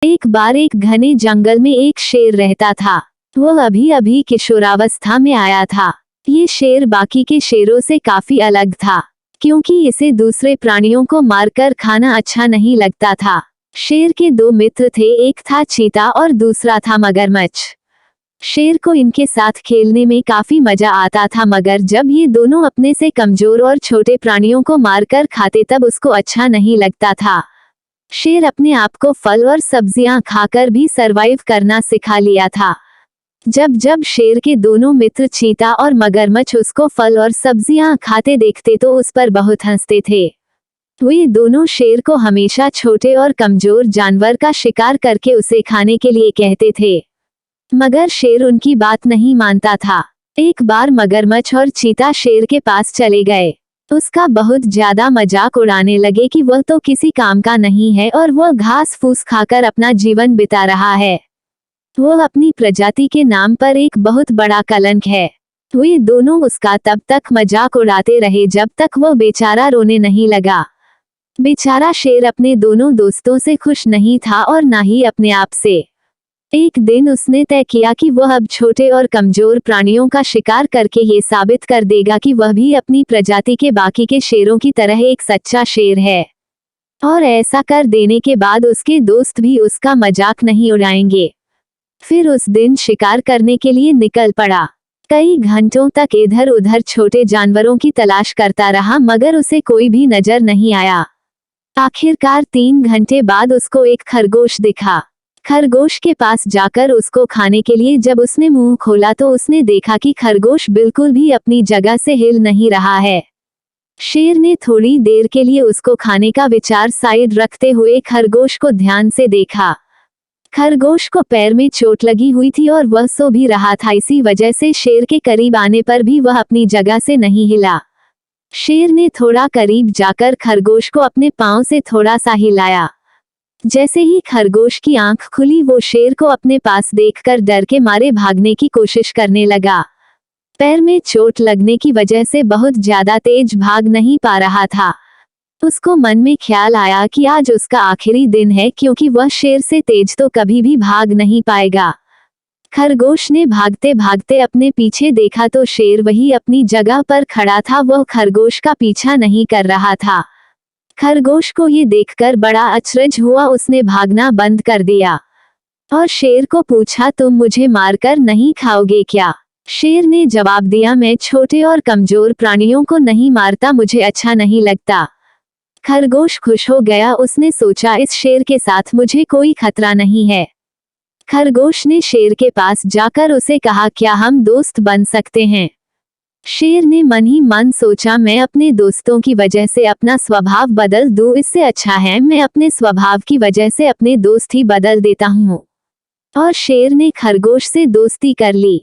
एक बार एक घने जंगल में एक शेर रहता था। वह अभी अभी किशोरावस्था में आया था। ये शेर बाकी के शेरों से काफी अलग था, क्योंकि इसे दूसरे प्राणियों को मारकर खाना अच्छा नहीं लगता था। शेर के दो मित्र थे, एक था चीता और दूसरा था मगरमच्छ। शेर को इनके साथ खेलने में काफी मजा आता था, मगर जब ये दोनों अपने से कमजोर और छोटे प्राणियों को मारकर खाते तब उसको अच्छा नहीं लगता था। शेर अपने आप को फल और सब्जियां खाकर भी सरवाइव करना सिखा लिया था। जब जब शेर के दोनों मित्र चीता और मगरमच्छ उसको फल और सब्जियां खाते देखते तो उस पर बहुत हंसते थे। वे दोनों शेर को हमेशा छोटे और कमजोर जानवर का शिकार करके उसे खाने के लिए कहते थे, मगर शेर उनकी बात नहीं मानता था। एक बार मगरमच्छ और चीता शेर के पास चले गए। उसका बहुत ज्यादा मजाक उड़ाने लगे कि वह तो किसी काम का नहीं है और वह घास फूस खाकर अपना जीवन बिता रहा है। वह अपनी प्रजाति के नाम पर एक बहुत बड़ा कलंक है। वे दोनों उसका तब तक मजाक उड़ाते रहे जब तक वह बेचारा रोने नहीं लगा। बेचारा शेर अपने दोनों दोस्तों से खुश नहीं था और ना ही अपने आप से। एक दिन उसने तय किया कि वह अब छोटे और कमजोर प्राणियों का शिकार करके ये साबित कर देगा कि वह भी अपनी प्रजाति के बाकी के शेरों की तरह एक सच्चा शेर है। और ऐसा कर देने के बाद उसके दोस्त भी उसका मजाक नहीं उड़ाएंगे। फिर उस दिन शिकार करने के लिए निकल पड़ा। कई घंटों तक इधर उधर छोटे जानवरों की तलाश करता रहा, मगर उसे कोई भी नजर नहीं आया। आखिरकार 3 घंटे बाद उसको एक खरगोश दिखा। खरगोश के पास जाकर उसको खाने के लिए जब उसने मुंह खोला तो उसने देखा कि खरगोश बिल्कुल भी अपनी जगह से हिल नहीं रहा है। शेर ने थोड़ी देर के लिए उसको खाने का विचार साइड रखते हुए खरगोश को ध्यान से देखा। खरगोश को पैर में चोट लगी हुई थी और वह सो भी रहा था, इसी वजह से शेर के करीब आने पर भी वह अपनी जगह से नहीं हिला। शेर ने थोड़ा करीब जाकर खरगोश को अपने पांव से थोड़ा सा हिलाया। जैसे ही खरगोश की आंख खुली वो शेर को अपने पास देखकर डर के मारे भागने की कोशिश करने लगा। पैर में चोट लगने की वजह से बहुत ज्यादा तेज भाग नहीं पा रहा था। उसको मन में ख्याल आया कि आज उसका आखिरी दिन है, क्योंकि वह शेर से तेज तो कभी भी भाग नहीं पाएगा। खरगोश ने भागते भागते अपने पीछे देखा तो शेर वही अपनी जगह पर खड़ा था। वह खरगोश का पीछा नहीं कर रहा था। खरगोश को ये देखकर बड़ा अचरज हुआ। उसने भागना बंद कर दिया और शेर को पूछा, तुम मुझे मारकर नहीं खाओगे क्या? शेर ने जवाब दिया, मैं छोटे और कमजोर प्राणियों को नहीं मारता, मुझे अच्छा नहीं लगता। खरगोश खुश हो गया। उसने सोचा, इस शेर के साथ मुझे कोई खतरा नहीं है। खरगोश ने शेर के पास जाकर उसे कहा, क्या हम दोस्त बन सकते हैं? शेर ने मन ही मन सोचा, मैं अपने दोस्तों की वजह से अपना स्वभाव बदल दूं, इससे अच्छा है मैं अपने स्वभाव की वजह से अपने दोस्त ही बदल देता हूं। और शेर ने खरगोश से दोस्ती कर ली।